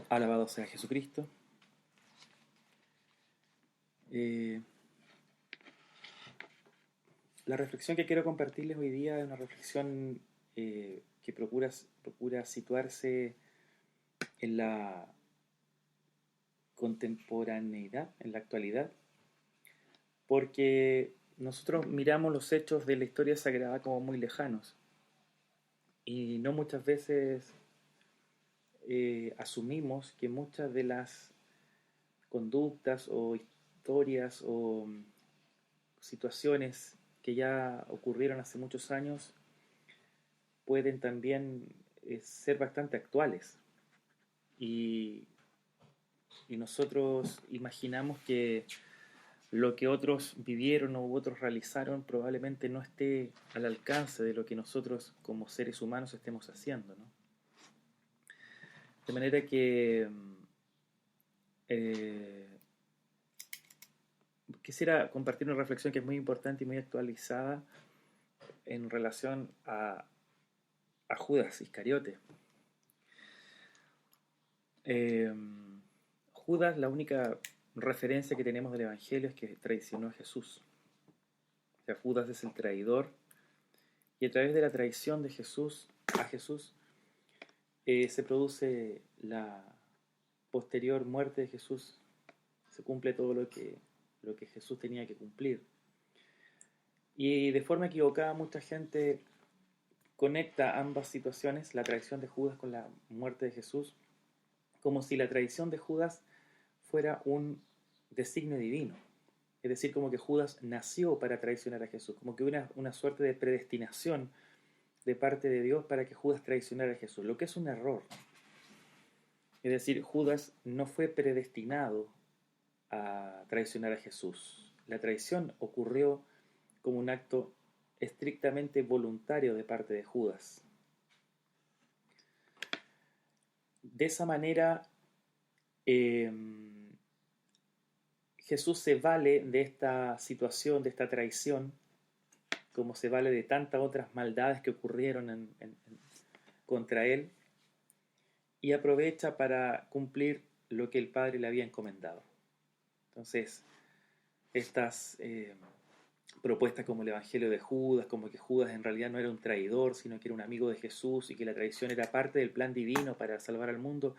Alabado sea Jesucristo. Eh, la reflexión que quiero compartirles hoy día es una reflexión que procura situarse en la contemporaneidad, en la actualidad, porque nosotros miramos los hechos de la historia sagrada como muy lejanos y no muchas veces asumimos que muchas de las conductas o historias o situaciones que ya ocurrieron hace muchos años pueden también ser bastante actuales. Y, y nosotros imaginamos que lo que otros vivieron o otros realizaron probablemente no esté al alcance de lo que nosotros como seres humanos estemos haciendo, ¿no? De manera que eh, quisiera compartir una reflexión que es muy importante y muy actualizada en relación a Judas Iscariote. Eh, Judas, la única referencia que tenemos del Evangelio es que traicionó a Jesús. O sea, Judas es el traidor y a través de la traición de Jesús a Jesús se produce la posterior muerte de Jesús. Se cumple todo lo que Jesús tenía que cumplir. Y de forma equivocada mucha gente conecta ambas situaciones, la traición de Judas con la muerte de Jesús, como si la traición de Judas fuera un designio divino. Es decir, como que Judas nació para traicionar a Jesús, como que una suerte de predestinación de parte de Dios para que Judas traicionara a Jesús, lo que es un error. Es decir, Judas no fue predestinado a traicionar a Jesús. La traición ocurrió como un acto estrictamente voluntario de parte de Judas. De esa manera, eh, Jesús se vale de esta situación, de esta traición, como se vale de tantas otras maldades que ocurrieron contra él, y aprovecha para cumplir lo que el Padre le había encomendado. Entonces, estas propuestas como el Evangelio de Judas, como que Judas en realidad no era un traidor, sino que era un amigo de Jesús y que la traición era parte del plan divino para salvar al mundo,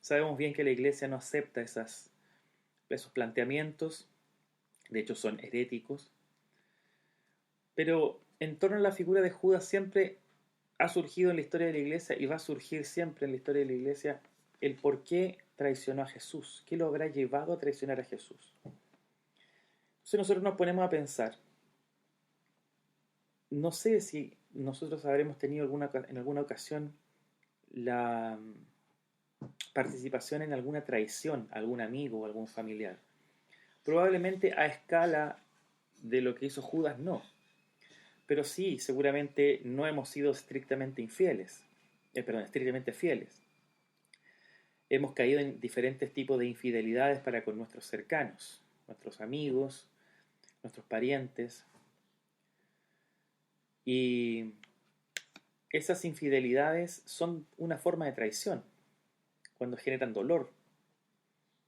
sabemos bien que la Iglesia no acepta esos planteamientos, de hecho son heréticos, pero en torno a la figura de Judas siempre ha surgido en la historia de la Iglesia y va a surgir siempre en la historia de la Iglesia el por qué traicionó a Jesús, qué lo habrá llevado a traicionar a Jesús. Entonces nosotros nos ponemos a pensar, no sé si nosotros habremos tenido en alguna ocasión la participación en alguna traición a algún amigo o algún familiar. Probablemente a escala de lo que hizo Judas no, pero sí, seguramente no hemos sido estrictamente infieles, estrictamente fieles. Hemos caído en diferentes tipos de infidelidades para con nuestros cercanos, nuestros amigos, nuestros parientes. Y esas infidelidades son una forma de traición, cuando generan dolor.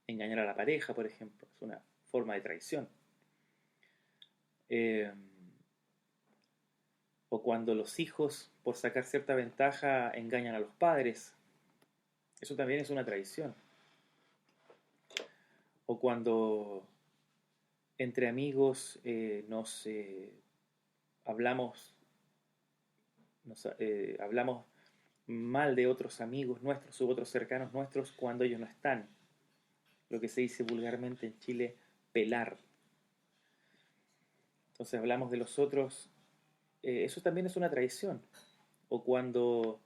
Engañar a la pareja, por ejemplo, es una forma de traición. Eh, o cuando los hijos, por sacar cierta ventaja, engañan a los padres, eso también es una traición. O cuando entre amigos hablamos, hablamos mal de otros amigos nuestros u otros cercanos nuestros cuando ellos no están. Lo que se dice vulgarmente en Chile, pelar. Entonces hablamos de los otros, eso también es una traición. O cuando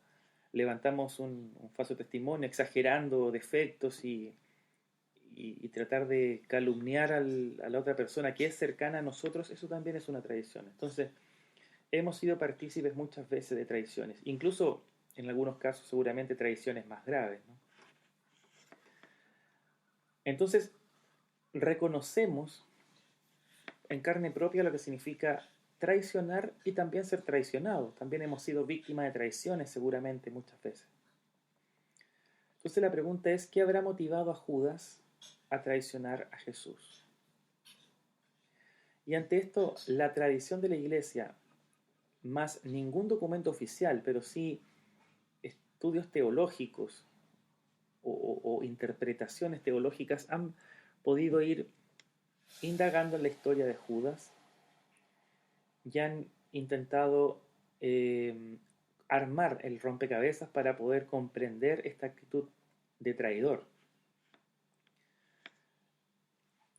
levantamos un falso testimonio exagerando defectos y tratar de calumniar a la otra persona que es cercana a nosotros, eso también es una traición. Entonces, hemos sido partícipes muchas veces de traiciones, incluso en algunos casos seguramente traiciones más graves, ¿no? Entonces, reconocemos en carne propia lo que significa traicionar y también ser traicionado. También hemos sido víctimas de traiciones seguramente muchas veces. Entonces la pregunta es, ¿qué habrá motivado a Judas a traicionar a Jesús? Y ante esto, la tradición de la iglesia, más ningún documento oficial, pero sí estudios teológicos o interpretaciones teológicas, han podido ir indagando en la historia de Judas y han intentado armar el rompecabezas para poder comprender esta actitud de traidor.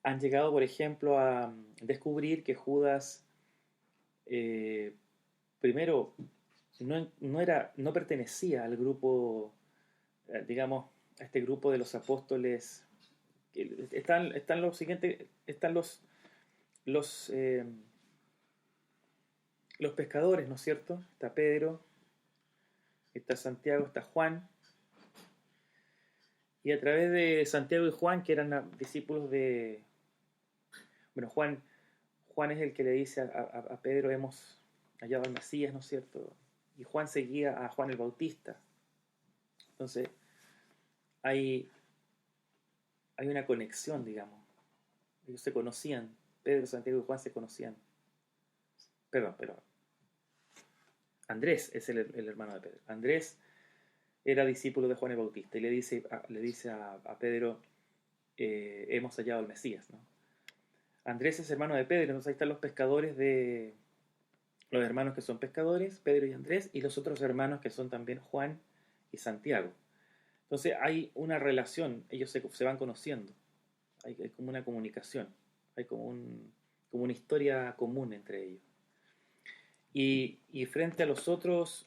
Han llegado, por ejemplo, a descubrir que Judas eh, primero no pertenecía al grupo, digamos, a este grupo de los apóstoles. Están los siguientes, están los, eh, los pescadores, ¿no es cierto? Está Pedro, está Santiago, está Juan, y a través de Santiago y Juan, que eran discípulos de... Bueno, Juan es el que le dice a Pedro, hemos hallado al Mesías, ¿no es cierto? Y Juan seguía a Juan el Bautista. Entonces, hay, hay una conexión, digamos. Ellos se conocían, Pedro, Santiago y Juan se conocían. Perdón. Andrés es el hermano de Pedro. Andrés era discípulo de Juan el Bautista y le dice a Pedro, hemos hallado al Mesías, ¿no? Andrés es hermano de Pedro, entonces ahí están los pescadores de... Los hermanos que son pescadores, Pedro y Andrés, y los otros hermanos que son también Juan y Santiago. Entonces hay una relación, ellos se van conociendo, hay como una comunicación, hay como una historia común entre ellos. Y frente a los otros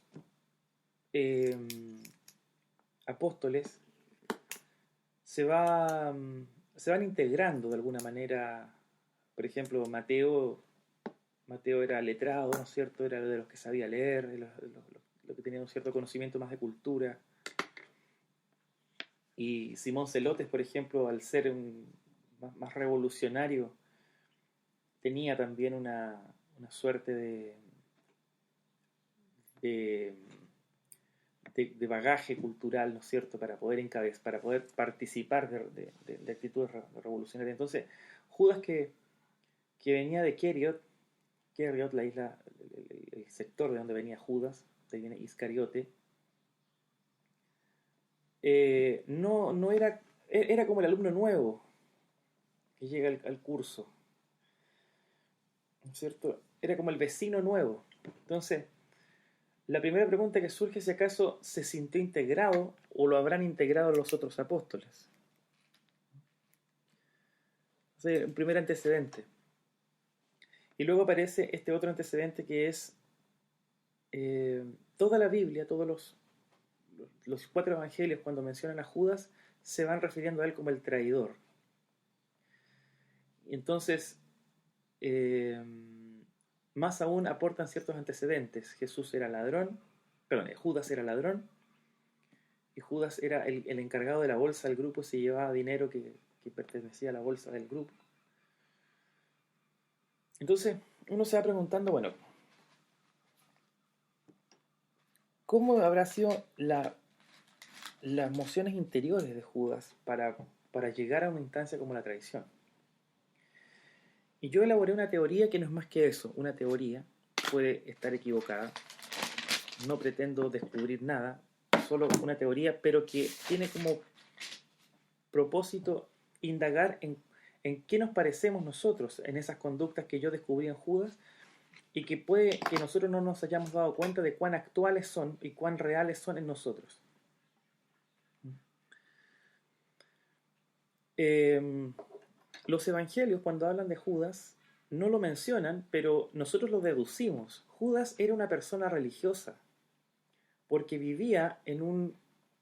eh, apóstoles, se, va, se van integrando de alguna manera. Por ejemplo, Mateo era letrado, ¿no es cierto? Era de los que sabía leer, de los que tenían un cierto conocimiento más de cultura. Y Simón Celotes, por ejemplo, al ser más revolucionario, tenía también una suerte de, de bagaje cultural, ¿no es cierto?, para poder para poder participar de actitudes revolucionarias. Entonces, Judas que venía de Keriot, la isla, el sector de donde venía Judas, de ahí viene Iscariote, no era como el alumno nuevo que llega al curso, ¿no es cierto? Era como el vecino nuevo. Entonces, la primera pregunta que surge es si acaso se sintió integrado o lo habrán integrado los otros apóstoles. Entonces, un primer antecedente. Y luego aparece este otro antecedente que es toda la Biblia, todos los cuatro evangelios, cuando mencionan a Judas, se van refiriendo a él como el traidor. Entonces, más aún aportan ciertos antecedentes. Judas era ladrón, y Judas era el encargado de la bolsa del grupo, se llevaba dinero que pertenecía a la bolsa del grupo. Entonces, uno se va preguntando, bueno, ¿cómo habrá sido las emociones interiores de Judas para llegar a una instancia como la traición? Y yo elaboré una teoría que no es más que eso, una teoría, puede estar equivocada, no pretendo descubrir nada, solo una teoría, pero que tiene como propósito indagar en qué nos parecemos nosotros en esas conductas que yo descubrí en Judas y que puede que nosotros no nos hayamos dado cuenta de cuán actuales son y cuán reales son en nosotros. Los evangelios, cuando hablan de Judas, no lo mencionan, pero nosotros lo deducimos. Judas era una persona religiosa, porque vivía en un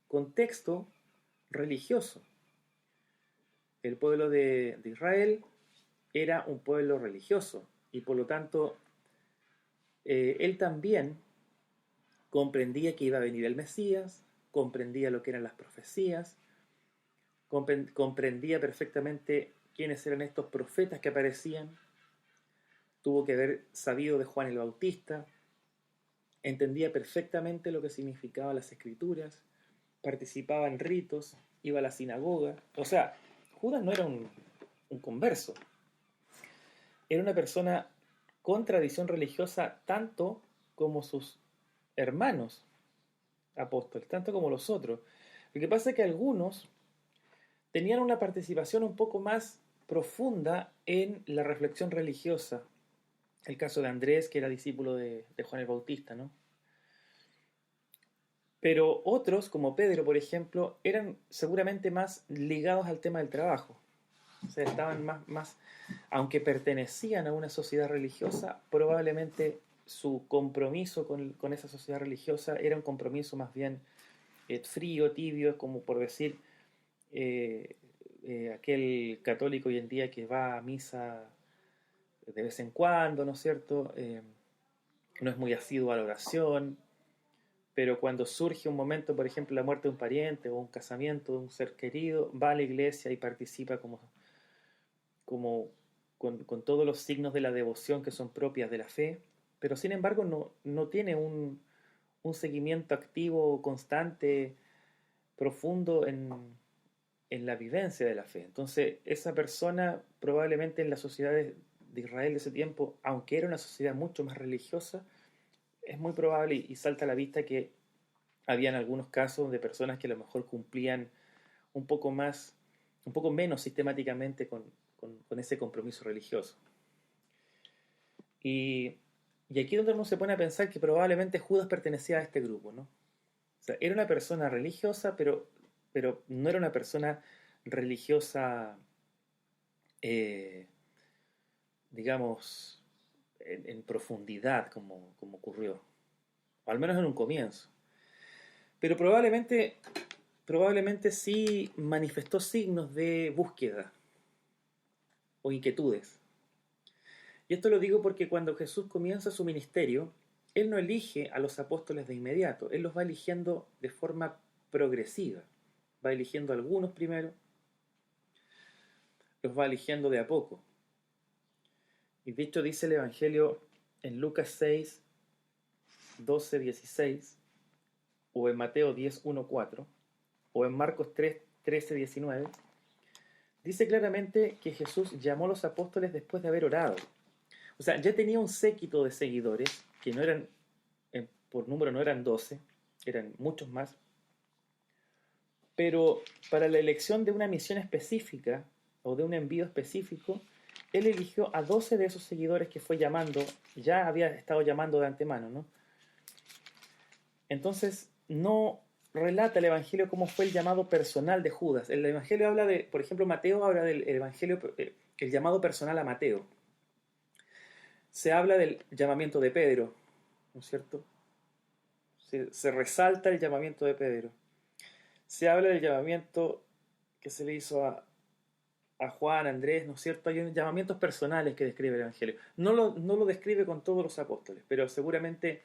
contexto religioso. El pueblo de Israel era un pueblo religioso, y por lo tanto, él también comprendía que iba a venir el Mesías, comprendía lo que eran las profecías, comprendía perfectamente quiénes eran estos profetas que aparecían, tuvo que haber sabido de Juan el Bautista, entendía perfectamente lo que significaban las escrituras, participaba en ritos, iba a la sinagoga. O sea, Judas no era un converso, era una persona con tradición religiosa tanto como sus hermanos apóstoles, tanto como los otros. Lo que pasa es que algunos tenían una participación un poco más profunda en la reflexión religiosa. El caso de Andrés, que era discípulo de Juan el Bautista, ¿no? Pero otros, como Pedro, por ejemplo, eran seguramente más ligados al tema del trabajo. O sea, estaban más, aunque pertenecían a una sociedad religiosa, probablemente su compromiso con esa sociedad religiosa era un compromiso más bien frío, tibio, como por decir aquel católico hoy en día que va a misa de vez en cuando, ¿no es cierto? No es muy asiduo a la oración, pero cuando surge un momento, por ejemplo, la muerte de un pariente o un casamiento de un ser querido, va a la iglesia y participa como con todos los signos de la devoción que son propias de la fe, pero sin embargo no tiene un seguimiento activo, constante, profundo en la vivencia de la fe. Entonces, esa persona probablemente en las sociedades de Israel de ese tiempo, aunque era una sociedad mucho más religiosa, es muy probable y salta a la vista que habían algunos casos de personas que a lo mejor cumplían un poco más, un poco menos sistemáticamente con ese compromiso religioso. Y, y aquí es donde uno se pone a pensar que probablemente Judas pertenecía a este grupo, ¿no? O sea, era una persona religiosa, pero no era una persona religiosa, eh, digamos, en profundidad como ocurrió, o al menos en un comienzo. Pero probablemente sí manifestó signos de búsqueda o inquietudes. Y esto lo digo porque cuando Jesús comienza su ministerio, Él no elige a los apóstoles de inmediato, Él los va eligiendo de forma progresiva. Va eligiendo a algunos primero, los va eligiendo de a poco. Y de hecho dice el Evangelio en Lucas 6, 12, 16, o en Mateo 10, 1, 4, o en Marcos 3, 13, 19, dice claramente que Jesús llamó a los apóstoles después de haber orado. O sea, ya tenía un séquito de seguidores, que no eran, por número no eran 12, eran muchos más, pero para la elección de una misión específica o de un envío específico, él eligió a 12 de esos seguidores que fue llamando, ya había estado llamando de antemano, ¿no? Entonces, no relata el Evangelio cómo fue el llamado personal de Judas. El Evangelio habla de, por ejemplo, Mateo habla del Evangelio, el llamado personal a Mateo. Se habla del llamamiento de Pedro, ¿no es cierto? Se resalta el llamamiento de Pedro. Se habla del llamamiento que se le hizo a Juan, a Andrés, ¿no es cierto? Hay llamamientos personales que describe el Evangelio. No lo describe con todos los apóstoles, pero seguramente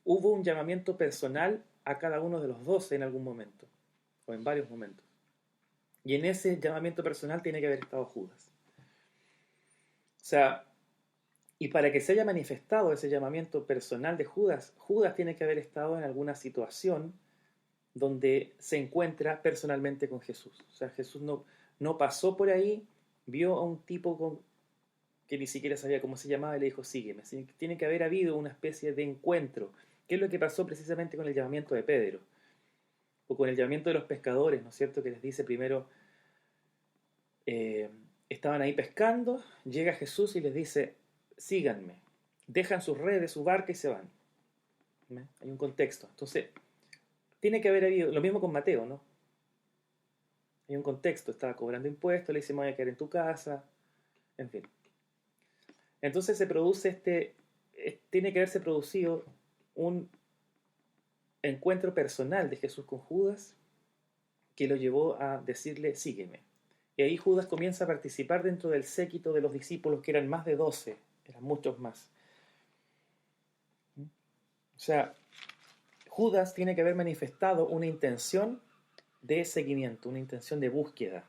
hubo un llamamiento personal a cada uno de los 12 en algún momento, o en varios momentos. Y en ese llamamiento personal tiene que haber estado Judas. O sea, y para que se haya manifestado ese llamamiento personal de Judas, Judas tiene que haber estado en alguna situación donde se encuentra personalmente con Jesús. O sea, Jesús no pasó por ahí, vio a un tipo que ni siquiera sabía cómo se llamaba y le dijo, sígueme. Tiene que haber habido una especie de encuentro, que es lo que pasó precisamente con el llamamiento de Pedro, o con el llamamiento de los pescadores, ¿no es cierto? Que les dice primero, estaban ahí pescando, llega Jesús y les dice, síganme. Dejan sus redes, su barca y se van. ¿Ve? Hay un contexto. Entonces, tiene que haber habido, lo mismo con Mateo, ¿no? Hay un contexto, estaba cobrando impuestos, le dice, me voy a quedar en tu casa, en fin. Entonces se produce tiene que haberse producido un encuentro personal de Jesús con Judas que lo llevó a decirle, sígueme. Y ahí Judas comienza a participar dentro del séquito de los discípulos, que eran más de 12, eran muchos más. O sea, Judas tiene que haber manifestado una intención de seguimiento, una intención de búsqueda.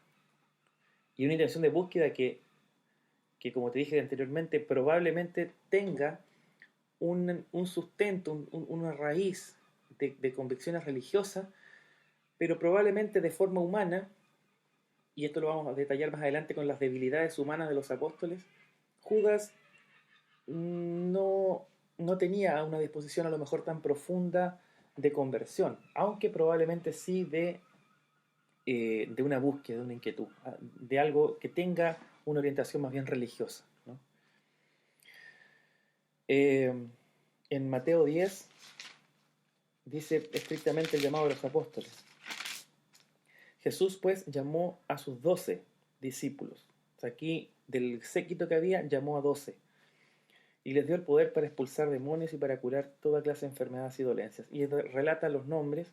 Y una intención de búsqueda que como te dije anteriormente, probablemente tenga un sustento, una raíz de convicciones religiosas, pero probablemente de forma humana, y esto lo vamos a detallar más adelante con las debilidades humanas de los apóstoles. Judas no, no tenía una disposición a lo mejor tan profunda de conversión, aunque probablemente sí de una búsqueda, de una inquietud, de algo que tenga una orientación más bien religiosa, ¿no? En Mateo 10 dice estrictamente el llamado de los apóstoles. Jesús pues llamó a sus 12 discípulos. O sea, aquí del séquito que había llamó a 12 y les dio el poder para expulsar demonios y para curar toda clase de enfermedades y dolencias. Y relata los nombres.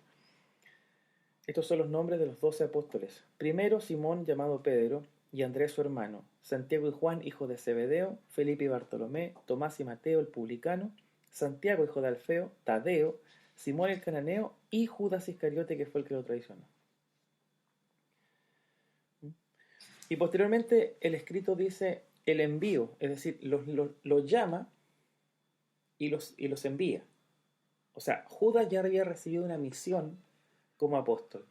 Estos son los nombres de los 12 apóstoles. Primero, Simón, llamado Pedro, y Andrés su hermano, Santiago y Juan, hijos de Zebedeo, Felipe y Bartolomé, Tomás y Mateo, el publicano, Santiago, hijo de Alfeo, Tadeo, Simón el cananeo y Judas Iscariote, que fue el que lo traicionó. Y posteriormente el escrito dice el envío, es decir, los llama y los envía. O sea, Judas ya había recibido una misión como apóstol.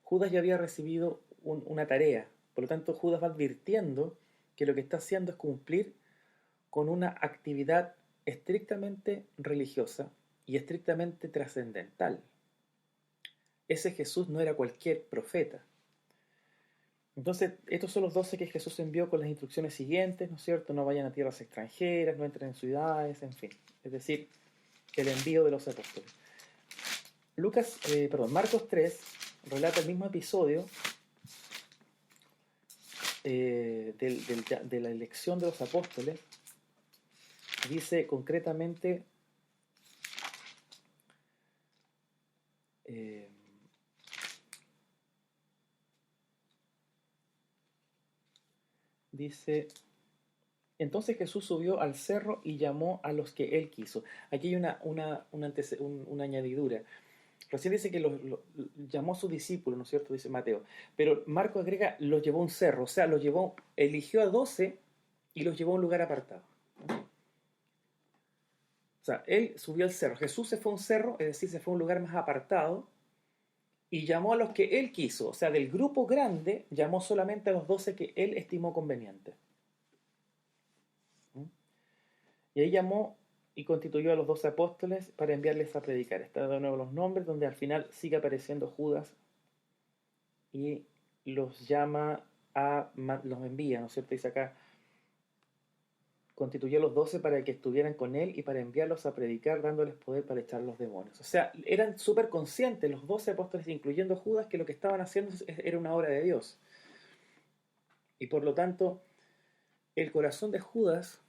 Judas ya había recibido una tarea. Por lo tanto, Judas va advirtiendo que lo que está haciendo es cumplir con una actividad estrictamente religiosa y estrictamente trascendental. Ese Jesús no era cualquier profeta. Entonces, estos son los 12 que Jesús envió con las instrucciones siguientes, ¿no es cierto? No vayan a tierras extranjeras, no entren en ciudades, en fin. Es decir, el envío de los apóstoles. Marcos 3 relata el mismo episodio de la elección de los apóstoles. Dice concretamente, dice, entonces Jesús subió al cerro y llamó a los que él quiso. Aquí hay una añadidura. Recién dice que llamó a sus discípulos, ¿no es cierto? Dice Mateo. Pero Marcos agrega, los llevó a un cerro. O sea, eligió a 12 y los llevó a un lugar apartado. O sea, él subió al cerro. Jesús se fue a un cerro, es decir, se fue a un lugar más apartado y llamó a los que él quiso. O sea, del grupo grande, llamó solamente a los 12 que él estimó conveniente. Y ahí llamó y constituyó a los 12 apóstoles para enviarles a predicar. Está de nuevo los nombres, donde al final sigue apareciendo Judas y los llama los envía, ¿no es cierto? Dice acá, constituyó a los 12 para que estuvieran con él y para enviarlos a predicar, dándoles poder para echar los demonios. O sea, eran súper conscientes los 12 apóstoles, incluyendo Judas, que lo que estaban haciendo era una obra de Dios. Y por lo tanto, el corazón de Judas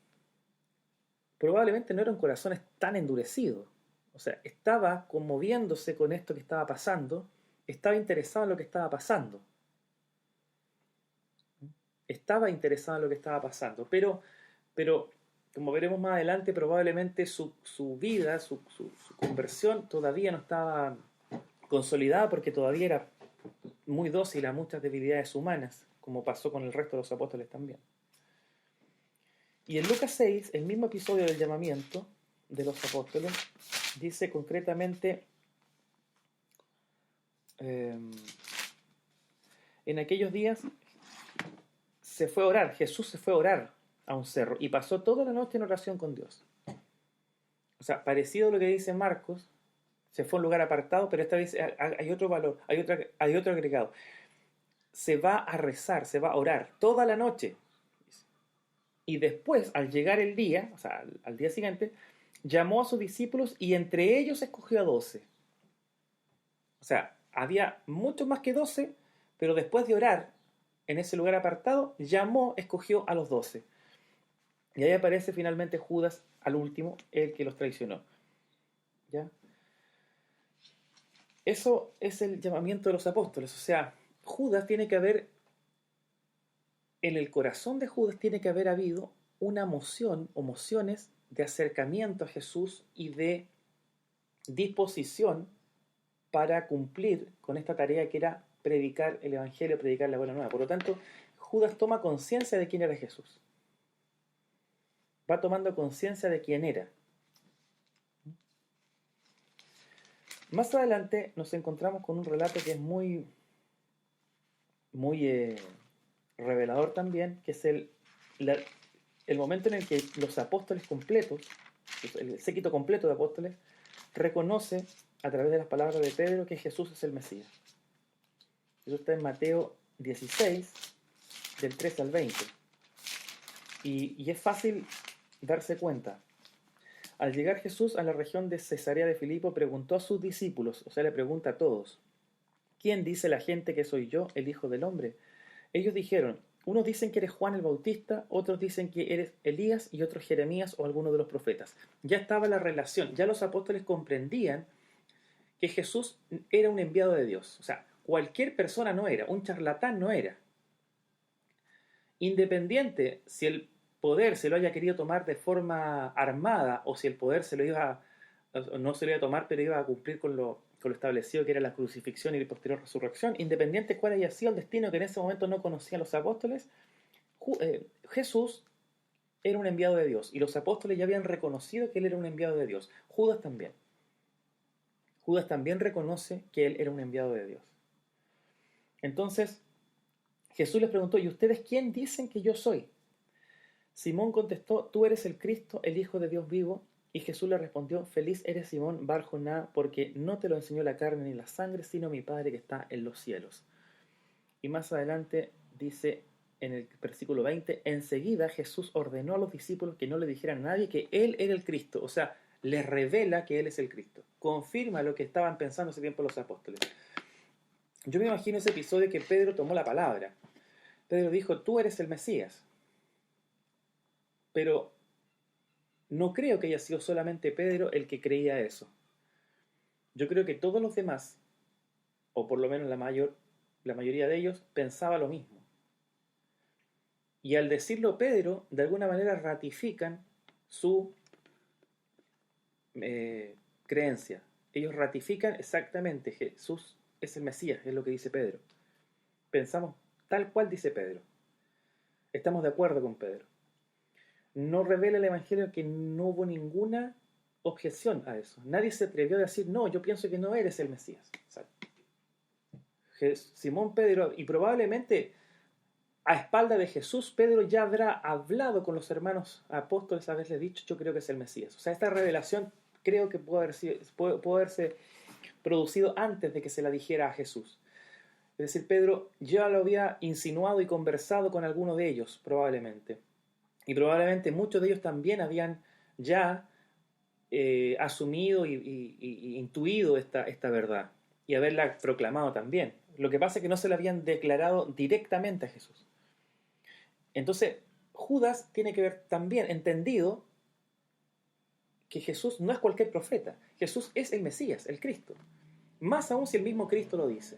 probablemente no era un corazón tan endurecido. O sea, estaba conmoviéndose con esto que estaba pasando, estaba interesado en lo que estaba pasando. Estaba interesado en lo que estaba pasando, pero como veremos más adelante, probablemente su vida, su conversión todavía no estaba consolidada porque todavía era muy dócil a muchas debilidades humanas, como pasó con el resto de los apóstoles también. Y en Lucas 6, el mismo episodio del llamamiento de los apóstoles, dice concretamente, en aquellos días se fue a orar, Jesús se fue a orar a un cerro y pasó toda la noche en oración con Dios. O sea, parecido a lo que dice Marcos, se fue a un lugar apartado, pero esta vez hay otro valor, hay otro agregado. Se va a rezar, se va a orar toda la noche. Y después, al llegar el día, o sea, al día siguiente, llamó a sus discípulos y entre ellos escogió a 12. O sea, había mucho más que 12, pero después de orar en ese lugar apartado, escogió a los 12. Y ahí aparece finalmente Judas al último, el que los traicionó. ¿Ya? Eso es el llamamiento de los apóstoles. O sea, en el corazón de Judas tiene que haber habido una moción o mociones de acercamiento a Jesús y de disposición para cumplir con esta tarea que era predicar el Evangelio, predicar la buena nueva. Por lo tanto, Judas toma conciencia de quién era Jesús. Va tomando conciencia de quién era. Más adelante nos encontramos con un relato que es muy revelador también, que es la- el momento en el que los apóstoles completos, el séquito completo de apóstoles, reconoce a través de las palabras de Pedro que Jesús es el Mesías. Eso está en Mateo 16, del 13 al 20. Y es fácil darse cuenta. Al llegar Jesús a la región de Cesarea de Filipo, preguntó a sus discípulos, o sea, le pregunta a todos, ¿quién dice la gente que soy yo, el Hijo del Hombre? Ellos dijeron, unos dicen que eres Juan el Bautista, otros dicen que eres Elías y otros Jeremías o alguno de los profetas. Ya estaba la relación, ya los apóstoles comprendían que Jesús era un enviado de Dios. O sea, cualquier persona no era, un charlatán no era. Independiente si el poder se lo haya querido tomar de forma armada o si el poder no se lo iba a tomar, pero iba a cumplir con lo establecido que era la crucifixión y la posterior resurrección, independiente cuál haya sido el destino que en ese momento no conocían los apóstoles, Jesús era un enviado de Dios y los apóstoles ya habían reconocido que él era un enviado de Dios. Judas también. Judas también reconoce que él era un enviado de Dios. Entonces, Jesús les preguntó, ¿y ustedes quién dicen que yo soy? Simón contestó, tú eres el Cristo, el Hijo de Dios vivo. Y Jesús le respondió, feliz eres Simón Bar Joná, porque no te lo enseñó la carne ni la sangre, sino mi Padre que está en los cielos. Y más adelante dice en el versículo 20, enseguida Jesús ordenó a los discípulos que no le dijeran a nadie que Él era el Cristo. O sea, les revela que Él es el Cristo. Confirma lo que estaban pensando ese tiempo los apóstoles. Yo me imagino ese episodio que Pedro tomó la palabra. Pedro dijo, tú eres el Mesías. Pero no creo que haya sido solamente Pedro el que creía eso. Yo creo que todos los demás, o por lo menos la mayoría de ellos, pensaba lo mismo. Y al decirlo Pedro, de alguna manera ratifican su creencia. Ellos ratifican exactamente, Jesús es el Mesías, es lo que dice Pedro. Pensamos tal cual dice Pedro. Estamos de acuerdo con Pedro. No revela el Evangelio que no hubo ninguna objeción a eso. Nadie se atrevió a decir, no, yo pienso que no eres el Mesías. O sea, Simón Pedro, y probablemente a espalda de Jesús, Pedro ya habrá hablado con los hermanos apóstoles, haberle dicho, yo creo que es el Mesías. O sea, esta revelación creo que puede haberse producido antes de que se la dijera a Jesús. Es decir, Pedro ya lo había insinuado y conversado con alguno de ellos, probablemente. Y probablemente muchos de ellos también habían ya asumido y intuido esta verdad y haberla proclamado también. Lo que pasa es que no se la habían declarado directamente a Jesús. Entonces, Judas tiene que haber también entendido que Jesús no es cualquier profeta. Jesús es el Mesías, el Cristo. Más aún si el mismo Cristo lo dice.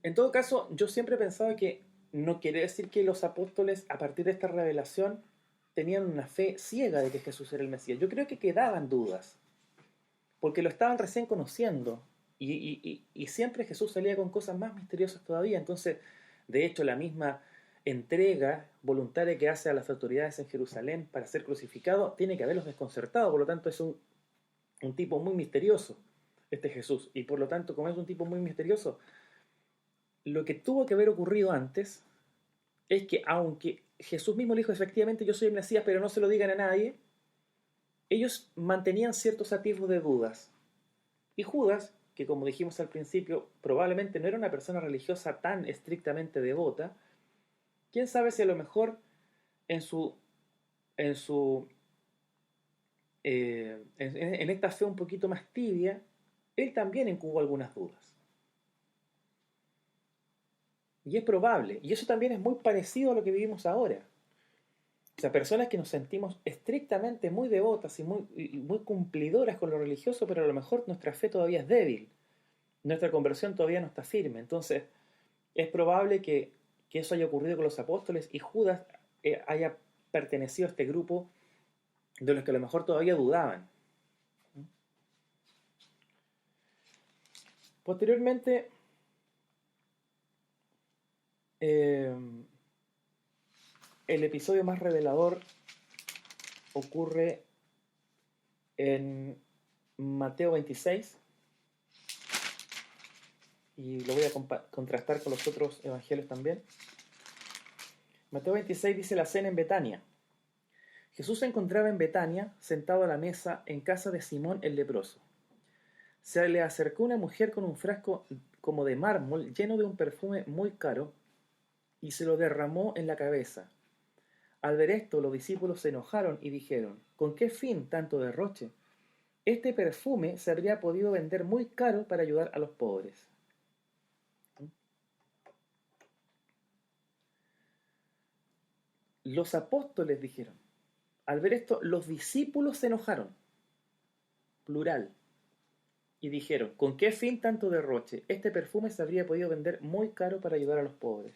En todo caso, yo siempre he pensado que no quiere decir que los apóstoles, a partir de esta revelación, tenían una fe ciega de que Jesús era el Mesías. Yo creo que quedaban dudas, porque lo estaban recién conociendo, y siempre Jesús salía con cosas más misteriosas todavía. Entonces, de hecho, la misma entrega voluntaria que hace a las autoridades en Jerusalén para ser crucificado, tiene que haberlos desconcertado. Por lo tanto, es un tipo muy misterioso, este Jesús. Y por lo tanto, como es un tipo muy misterioso, lo que tuvo que haber ocurrido antes es que, aunque Jesús mismo le dijo efectivamente yo soy el Mesías, pero no se lo digan a nadie, ellos mantenían ciertos atisbos de dudas. Y Judas, que como dijimos al principio, probablemente no era una persona religiosa tan estrictamente devota, quién sabe si a lo mejor en su en su en esta fe un poquito más tibia, él también incubó algunas dudas. Y es probable, y eso también es muy parecido a lo que vivimos ahora. O sea, personas que nos sentimos estrictamente muy devotas y muy cumplidoras con lo religioso, pero a lo mejor nuestra fe todavía es débil, nuestra conversión todavía no está firme. Entonces, es probable que eso haya ocurrido con los apóstoles y Judas haya pertenecido a este grupo de los que a lo mejor todavía dudaban. Posteriormente, eh, el episodio más revelador ocurre en Mateo 26, y lo voy a contrastar con los otros evangelios también. Mateo 26 dice la cena en Betania. Jesús se encontraba en Betania, sentado a la mesa en casa de Simón el leproso. Se le acercó una mujer con un frasco como de mármol lleno de un perfume muy caro y se lo derramó en la cabeza. Al ver esto, los discípulos se enojaron y dijeron: ¿con qué fin tanto derroche? Este perfume se habría podido vender muy caro para ayudar a los pobres. Los apóstoles dijeron. Al ver esto, los discípulos se enojaron, plural, y dijeron: ¿con qué fin tanto derroche? Este perfume se habría podido vender muy caro para ayudar a los pobres.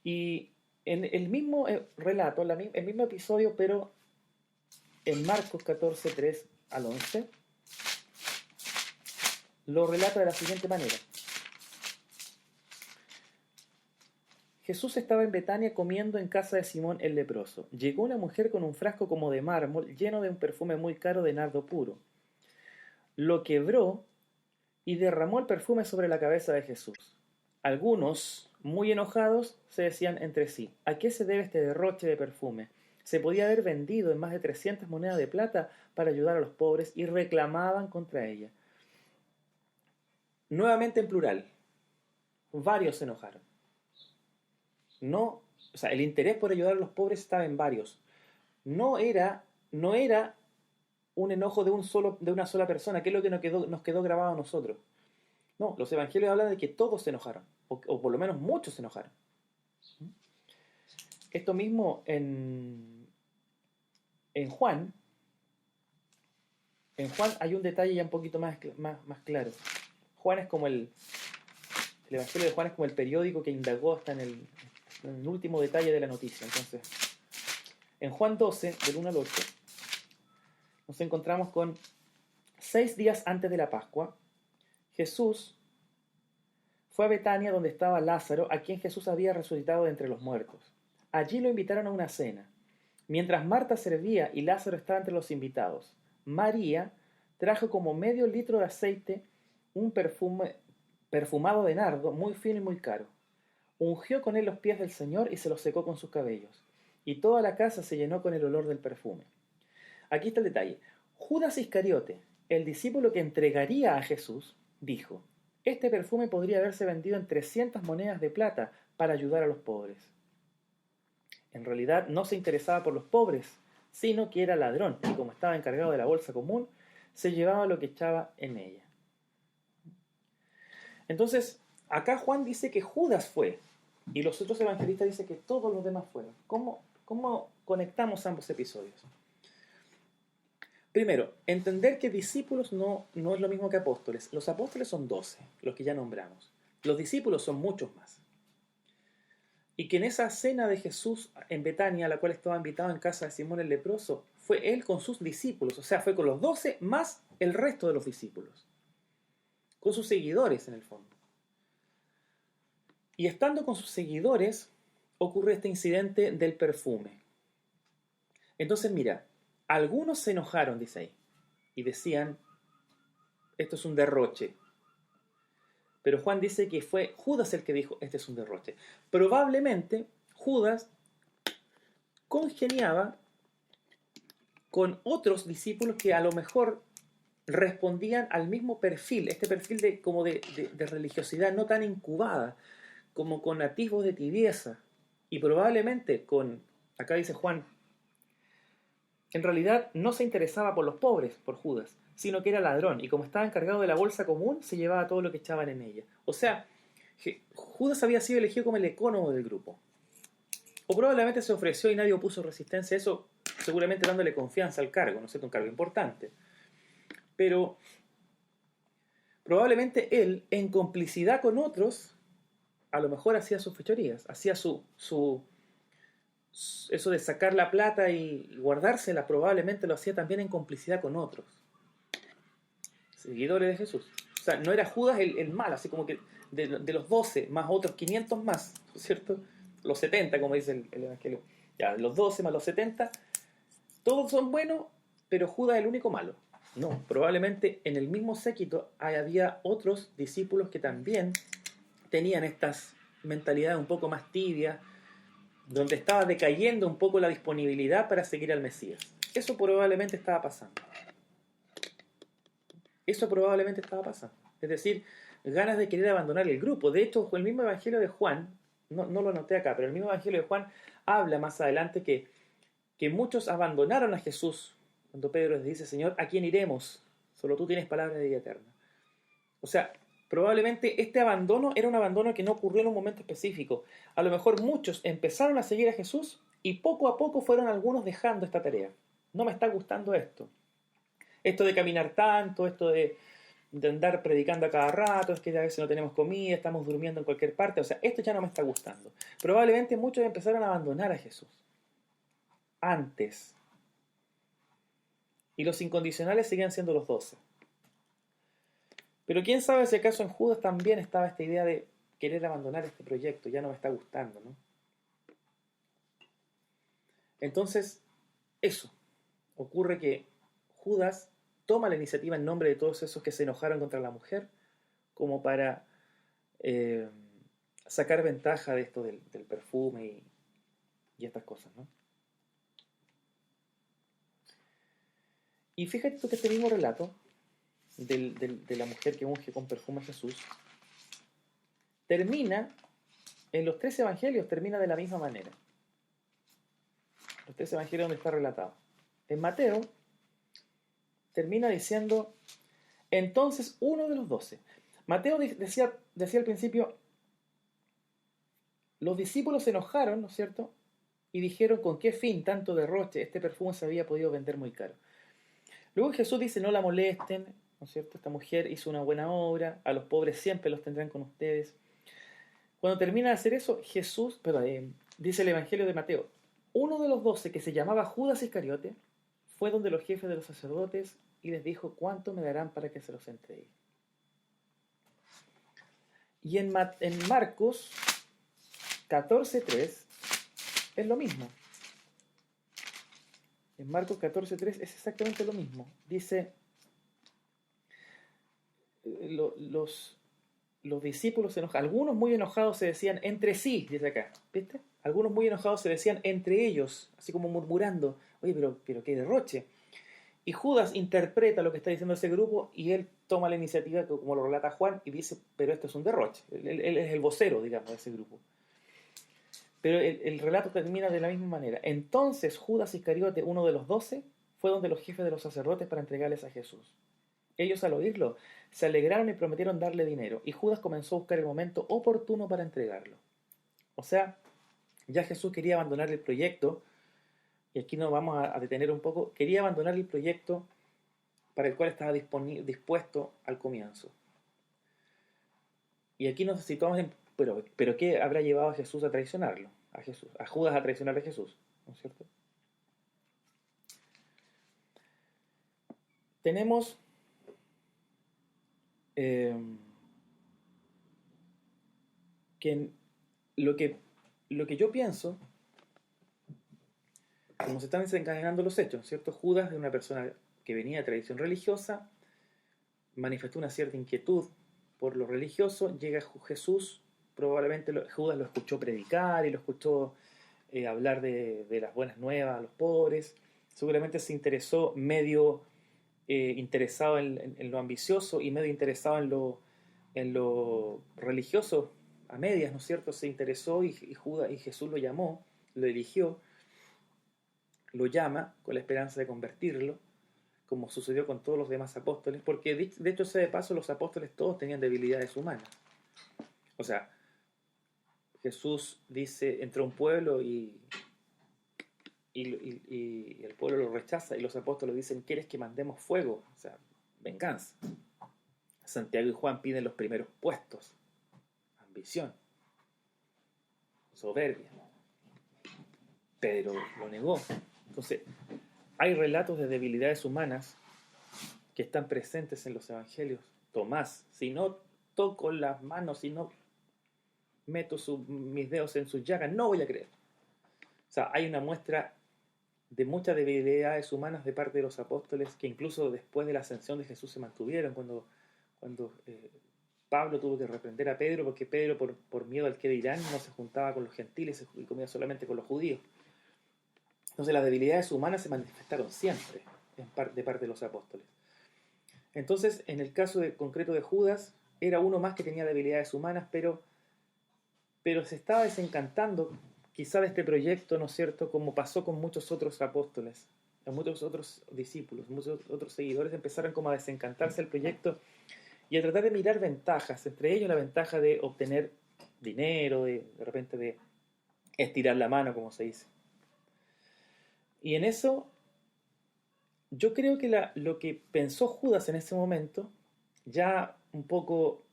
Y en el mismo relato, el mismo episodio, pero en Marcos 14, 3 al 11, lo relata de la siguiente manera. Jesús estaba en Betania comiendo en casa de Simón el leproso. Llegó una mujer con un frasco como de mármol lleno de un perfume muy caro de nardo puro. Lo quebró y derramó el perfume sobre la cabeza de Jesús. Algunos, muy enojados, se decían entre sí: ¿a qué se debe este derroche de perfume? Se podía haber vendido en más de 300 monedas de plata para ayudar a los pobres, y reclamaban contra ella. Nuevamente en plural, varios se enojaron. No, o sea, el interés por ayudar a los pobres estaba en varios. No era un enojo de una sola persona, que es lo que nos quedó grabado a nosotros. No, los evangelios hablan de que todos se enojaron, o por lo menos muchos se enojaron. Esto mismo en Juan. En Juan hay un detalle ya un poquito más claro. Juan es como el evangelio de Juan es como el periódico que indagó hasta en el último detalle de la noticia. Entonces, en Juan 12, del 1 al 8, nos encontramos con 6 días antes de la Pascua. Jesús fue a Betania, donde estaba Lázaro, a quien Jesús había resucitado de entre los muertos. Allí lo invitaron a una cena. Mientras Marta servía y Lázaro estaba entre los invitados, María trajo como medio litro de aceite, un perfume perfumado de nardo, muy fino y muy caro. Ungió con él los pies del Señor y se los secó con sus cabellos. Y toda la casa se llenó con el olor del perfume. Aquí está el detalle. Judas Iscariote, el discípulo que entregaría a Jesús, dijo: este perfume podría haberse vendido en 300 monedas de plata para ayudar a los pobres. En realidad no se interesaba por los pobres, sino que era ladrón, y como estaba encargado de la bolsa común, se llevaba lo que echaba en ella. Entonces, acá Juan dice que Judas fue, y los otros evangelistas dicen que todos los demás fueron. ¿Cómo conectamos ambos episodios? Primero, entender que discípulos no es lo mismo que apóstoles. Los apóstoles son 12, los que ya nombramos. Los discípulos son muchos más. Y que en esa cena de Jesús en Betania, a la cual estaba invitado en casa de Simón el leproso, fue él con sus discípulos, o sea, fue con los 12 más el resto de los discípulos, con sus seguidores en el fondo. Y estando con sus seguidores, ocurre este incidente del perfume. Entonces, mira, algunos se enojaron, dice ahí, y decían: esto es un derroche. Pero Juan dice que fue Judas el que dijo: este es un derroche. Probablemente Judas congeniaba con otros discípulos que a lo mejor respondían al mismo perfil, este perfil de religiosidad no tan incubada, como con atisbos de tibieza, y probablemente acá dice Juan, en realidad no se interesaba por los pobres, por Judas, sino que era ladrón, y como estaba encargado de la bolsa común, se llevaba todo lo que echaban en ella. O sea, Judas había sido elegido como el ecónomo del grupo. O probablemente se ofreció y nadie opuso resistencia a eso, seguramente dándole confianza al cargo, ¿no es cierto? Un cargo importante. Pero probablemente él, en complicidad con otros, a lo mejor hacía sus fechorías, hacía eso de sacar la plata y guardársela, probablemente lo hacía también en complicidad con otros seguidores de Jesús. O sea, no era Judas el mal, así como que de los 12 más otros 500 más, ¿no es cierto? Los 70, como dice el Evangelio. Ya, los 12 más los 70, todos son buenos pero Judas es el único malo. No, probablemente en el mismo séquito había otros discípulos que también tenían estas mentalidades un poco más tibias, donde estaba decayendo un poco la disponibilidad para seguir al Mesías. Eso probablemente estaba pasando. Eso probablemente estaba pasando. Es decir, ganas de querer abandonar el grupo. De hecho, el mismo Evangelio de Juan, no lo anoté acá, pero el mismo Evangelio de Juan habla más adelante que muchos abandonaron a Jesús. Cuando Pedro les dice, Señor, ¿a quién iremos? Solo tú tienes palabra de vida eterna. O sea, probablemente este abandono era un abandono que no ocurrió en un momento específico. A lo mejor muchos empezaron a seguir a Jesús y poco a poco fueron algunos dejando esta tarea. No me está gustando esto. Esto de caminar tanto, esto de andar predicando a cada rato, es que a veces no tenemos comida, estamos durmiendo en cualquier parte. O sea, esto ya no me está gustando. Probablemente muchos empezaron a abandonar a Jesús antes. Y los incondicionales seguían siendo los 12. Pero quién sabe si acaso en Judas también estaba esta idea de querer abandonar este proyecto, ya no me está gustando, ¿no? Entonces, eso. Ocurre que Judas toma la iniciativa en nombre de todos esos que se enojaron contra la mujer, como para sacar ventaja de esto del perfume y estas cosas, ¿no? Y fíjate tú que este mismo relato de la mujer que unge con perfume a Jesús termina, en los 3 evangelios termina de la misma manera. Los 3 evangelios donde está relatado. En Mateo termina diciendo, entonces uno de los 12. Mateo decía al principio, los discípulos se enojaron, ¿no es cierto? Y dijeron, ¿con qué fin tanto derroche? Este perfume se había podido vender muy caro. Luego Jesús dice, no la molesten, ¿no es cierto? Esta mujer hizo una buena obra, a los pobres siempre los tendrán con ustedes. Cuando termina de hacer eso, Jesús, dice el Evangelio de Mateo, uno de los 12 que se llamaba Judas Iscariote, fue donde los jefes de los sacerdotes y les dijo, ¿cuánto me darán para que se los entregue? Y en Marcos 14:3 es lo mismo. En Marcos 14:3 es exactamente lo mismo. Dice, los discípulos se enojan. Algunos muy enojados se decían entre sí, dice acá. ¿Viste? Algunos muy enojados se decían entre ellos, así como murmurando, oye, pero qué derroche. Y Judas interpreta lo que está diciendo ese grupo y él toma la iniciativa, como lo relata Juan, y dice, pero esto es un derroche. Él es el vocero, digamos, de ese grupo. Pero el relato termina de la misma manera. Entonces Judas Iscariote, uno de los 12, fue donde los jefes de los sacerdotes para entregarles a Jesús. Ellos al oírlo se alegraron y prometieron darle dinero, y Judas comenzó a buscar el momento oportuno para entregarlo. O sea, ya Jesús quería abandonar el proyecto, y aquí nos vamos a detener un poco, quería abandonar el proyecto para el cual estaba dispuesto al comienzo. Y aquí nos situamos en, pero ¿qué habrá llevado a Jesús a traicionarlo? A Judas a traicionar a Jesús, ¿no es cierto? Tenemos que lo que yo pienso, como se están desencadenando los hechos, ¿cierto? Judas es una persona que venía de tradición religiosa, manifestó una cierta inquietud por lo religioso, llega Jesús, probablemente Judas lo escuchó predicar y lo escuchó hablar de las buenas nuevas a los pobres, seguramente se interesó medio interesado en lo ambicioso y medio interesado en lo religioso, a medias, ¿no es cierto? Se interesó y Jesús lo llamó, lo eligió, lo llama con la esperanza de convertirlo, como sucedió con todos los demás apóstoles, porque de hecho, de paso, los apóstoles todos tenían debilidades humanas. O sea, Jesús dice, entró a un pueblo y el pueblo lo rechaza y los apóstoles dicen, ¿quieres que mandemos fuego? O sea, venganza. Santiago y Juan piden los primeros puestos. Ambición. Soberbia. Pedro lo negó. Entonces, hay relatos de debilidades humanas que están presentes en los evangelios. Tomás, si no toco las manos, si no meto mis dedos en sus llagas, no voy a creer. O sea, hay una muestra de muchas debilidades humanas de parte de los apóstoles, que incluso después de la ascensión de Jesús se mantuvieron, cuando Pablo tuvo que reprender a Pedro, porque Pedro por miedo al que dirán no se juntaba con los gentiles y comía solamente con los judíos. Entonces las debilidades humanas se manifestaron siempre de parte de los apóstoles. Entonces, en el caso concreto de Judas, era uno más que tenía debilidades humanas, pero se estaba desencantando quizá de este proyecto, ¿no es cierto?, como pasó con muchos otros apóstoles, muchos otros discípulos, muchos otros seguidores empezaron como a desencantarse del proyecto y a tratar de mirar ventajas, entre ellos la ventaja de obtener dinero, de repente de estirar la mano, como se dice. Y en eso, yo creo que lo que pensó Judas en ese momento, ya un poco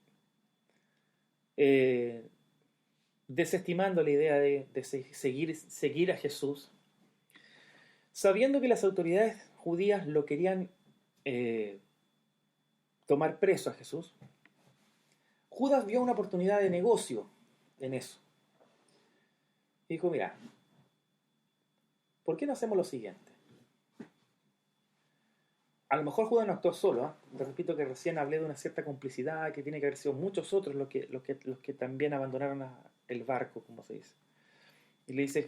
desestimando la idea de seguir a Jesús, sabiendo que las autoridades judías lo querían tomar preso a Jesús, Judas vio una oportunidad de negocio en eso. Y dijo, mira, ¿por qué no hacemos lo siguiente? A lo mejor Judas no actuó solo, ¿eh? Te repito que recién hablé de una cierta complicidad, que tiene que haber sido muchos otros los que también abandonaron el barco, como se dice. Y le dice,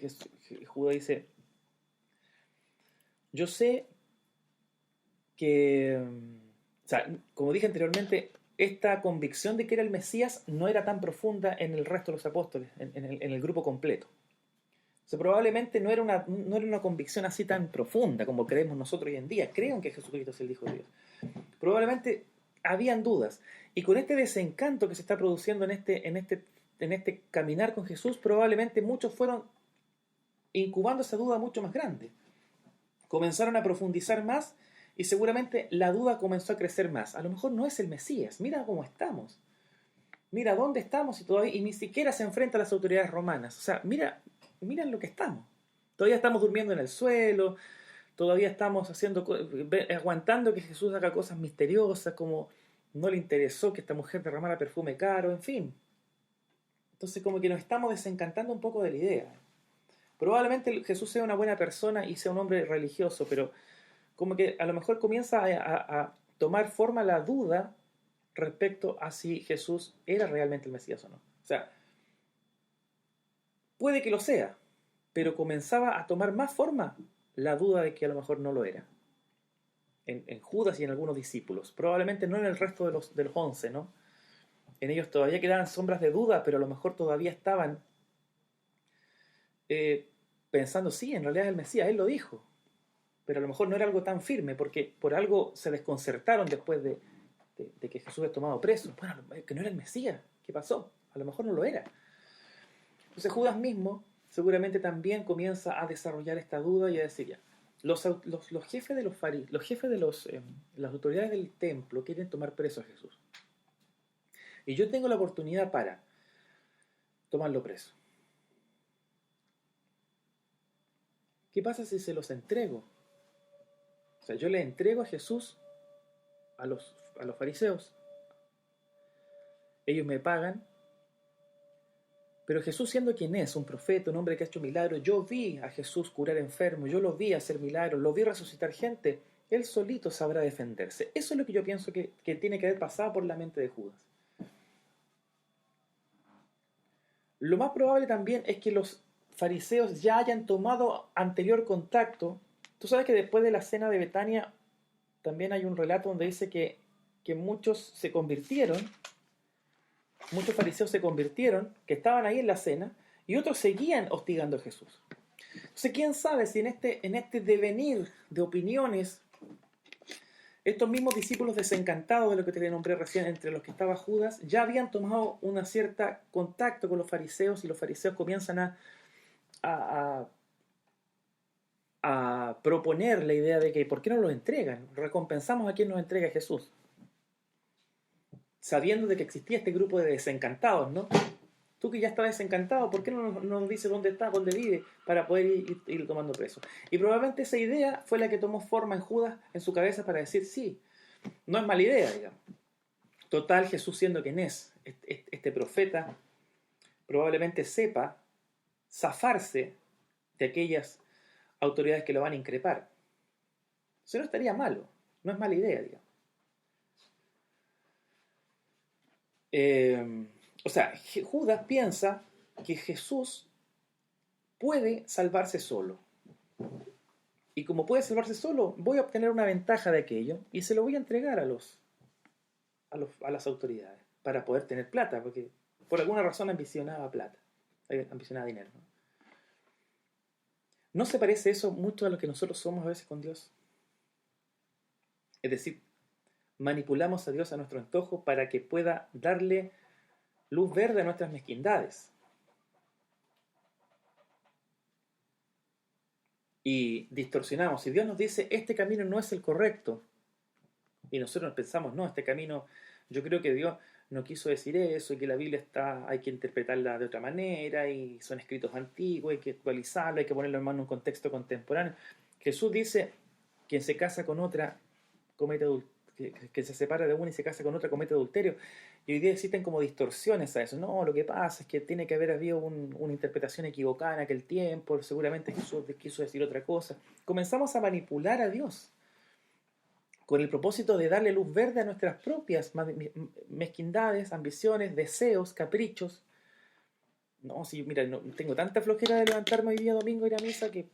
Judas dice, yo sé que, o sea, como dije anteriormente, esta convicción de que era el Mesías no era tan profunda en el resto de los apóstoles, en el grupo completo. O sea, probablemente no era una convicción así tan profunda como creemos nosotros hoy en día. Creen que Jesucristo es el Hijo de Dios. Probablemente habían dudas. Y con este desencanto que se está produciendo en este caminar con Jesús, probablemente muchos fueron incubando esa duda mucho más grande. Comenzaron a profundizar más y seguramente la duda comenzó a crecer más. A lo mejor no es el Mesías. Mira cómo estamos. Mira dónde estamos y ni siquiera se enfrenta a las autoridades romanas. O sea, miren lo que estamos. Todavía estamos durmiendo en el suelo, todavía estamos aguantando que Jesús haga cosas misteriosas, como no le interesó que esta mujer derramara perfume caro, en fin. Entonces como que nos estamos desencantando un poco de la idea. Probablemente Jesús sea una buena persona y sea un hombre religioso, pero como que a lo mejor comienza a tomar forma la duda respecto a si Jesús era realmente el Mesías o no. O sea, puede que lo sea, pero comenzaba a tomar más forma la duda de que a lo mejor no lo era. En Judas y en algunos discípulos. Probablemente no en el resto de los 11, ¿no? En ellos todavía quedaban sombras de duda, pero a lo mejor todavía estaban pensando, sí, en realidad es el Mesías, él lo dijo. Pero a lo mejor no era algo tan firme, porque por algo se desconcertaron después de que Jesús es tomado preso. Bueno, que no era el Mesías, ¿qué pasó? A lo mejor no lo era. Entonces Judas mismo seguramente también comienza a desarrollar esta duda y a decir ya, los jefes de los jefes de las autoridades del templo quieren tomar preso a Jesús. Y yo tengo la oportunidad para tomarlo preso. ¿Qué pasa si se los entrego? O sea, yo le entrego a Jesús a los fariseos. Ellos me pagan. Pero Jesús, siendo quien es, un profeta, un hombre que ha hecho milagros, yo vi a Jesús curar enfermos, yo lo vi hacer milagros, lo vi resucitar gente, él solito sabrá defenderse. Eso es lo que yo pienso que tiene que haber pasado por la mente de Judas. Lo más probable también es que los fariseos ya hayan tomado anterior contacto. Tú sabes que después de la cena de Betania también hay un relato donde dice que muchos se convirtieron. Muchos fariseos se convirtieron, que estaban ahí en la cena, y otros seguían hostigando a Jesús. Entonces, ¿quién sabe si en este devenir de opiniones, estos mismos discípulos desencantados de lo que te nombré recién, entre los que estaba Judas, ya habían tomado una cierta contacto con los fariseos y los fariseos comienzan a proponer la idea de que ¿por qué no los entregan? Recompensamos a quien nos entrega a Jesús. Sabiendo de que existía este grupo de desencantados, ¿no? Tú que ya estás desencantado, ¿por qué no nos dices dónde está, dónde vive, para poder ir tomando preso? Y probablemente esa idea fue la que tomó forma en Judas, en su cabeza, para decir, sí, no es mala idea, digamos. Total, Jesús siendo quien es, este profeta, probablemente sepa zafarse de aquellas autoridades que lo van a increpar. Eso no estaría malo, no es mala idea, digamos. O sea, Judas piensa que Jesús puede salvarse solo. Y como puede salvarse solo, voy a obtener una ventaja de aquello y se lo voy a entregar a las autoridades para poder tener plata, porque por alguna razón ambicionaba plata, ambicionaba dinero, ¿no? ¿No se parece eso mucho a lo que nosotros somos a veces con Dios? Es decir, manipulamos a Dios a nuestro antojo para que pueda darle luz verde a nuestras mezquindades. Y distorsionamos. Si Dios nos dice, este camino no es el correcto, y nosotros pensamos, no, este camino, yo creo que Dios no quiso decir eso, y que la Biblia hay que interpretarla de otra manera, y son escritos antiguos, hay que actualizarlo, hay que ponerlo en un contexto contemporáneo. Jesús dice, quien se casa con otra comete que se separa de una y se casa con otra comete adulterio. Y hoy día existen como distorsiones a eso. No, lo que pasa es que tiene que haber habido una interpretación equivocada en aquel tiempo, seguramente Jesús quiso decir otra cosa. Comenzamos a manipular a Dios con el propósito de darle luz verde a nuestras propias mezquindades, ambiciones, deseos, caprichos. No, sí, mira, no, tengo tanta flojera de levantarme hoy día domingo e ir a misa que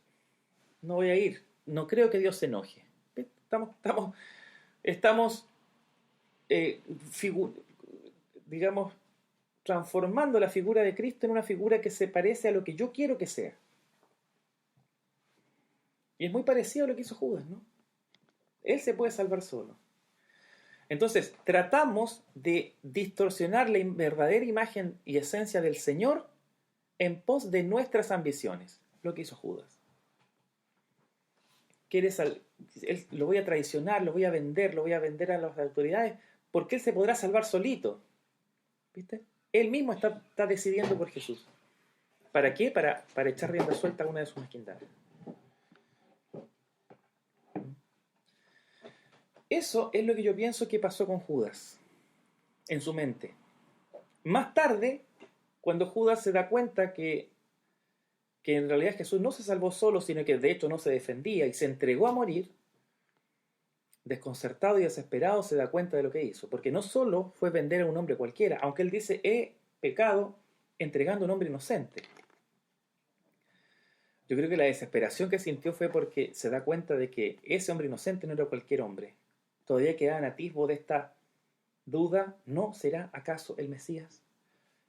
no voy a ir. No creo que Dios se enoje. Estamos digamos, transformando la figura de Cristo en una figura que se parece a lo que yo quiero que sea. Y es muy parecido a lo que hizo Judas, ¿no? Él se puede salvar solo. Entonces, tratamos de distorsionar la verdadera imagen y esencia del Señor en pos de nuestras ambiciones. Lo que hizo Judas. Él lo voy a traicionar, lo voy a vender a las autoridades, porque él se podrá salvar solito. ¿Viste? Él mismo está decidiendo por Jesús. ¿Para qué? Para echar rienda suelta a una de sus mezquindades. Eso es lo que yo pienso que pasó con Judas, en su mente. Más tarde, cuando Judas se da cuenta que en realidad Jesús no se salvó solo, sino que de hecho no se defendía y se entregó a morir, desconcertado y desesperado se da cuenta de lo que hizo. Porque no solo fue vender a un hombre cualquiera, aunque él dice, he pecado entregando a un hombre inocente. Yo creo que la desesperación que sintió fue porque se da cuenta de que ese hombre inocente no era cualquier hombre. Todavía quedaban atisbos de esta duda, ¿no será acaso el Mesías?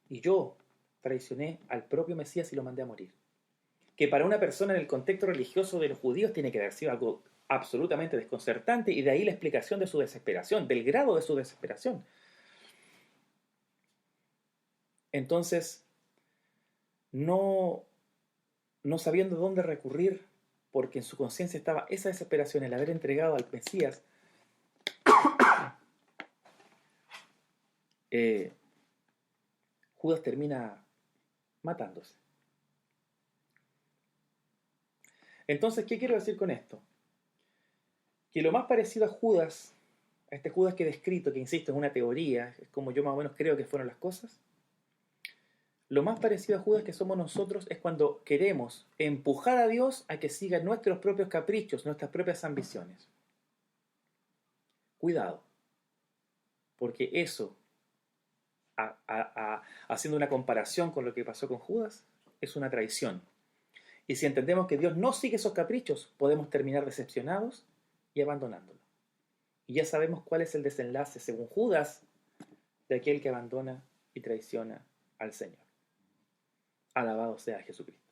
Y yo traicioné al propio Mesías y lo mandé a morir. Que para una persona en el contexto religioso de los judíos tiene que haber sido algo absolutamente desconcertante, y de ahí la explicación de su desesperación, del grado de su desesperación. Entonces, no sabiendo dónde recurrir, porque en su conciencia estaba esa desesperación, el haber entregado al Mesías, Judas termina matándose. Entonces, ¿qué quiero decir con esto? Que lo más parecido a Judas, a este Judas que he descrito, que insisto, es una teoría, es como yo más o menos creo que fueron las cosas, lo más parecido a Judas que somos nosotros es cuando queremos empujar a Dios a que siga nuestros propios caprichos, nuestras propias ambiciones. Cuidado, porque eso, haciendo una comparación con lo que pasó con Judas, es una traición. Y si entendemos que Dios no sigue esos caprichos, podemos terminar decepcionados y abandonándolo. Y ya sabemos cuál es el desenlace, según Judas, de aquel que abandona y traiciona al Señor. Alabado sea Jesucristo.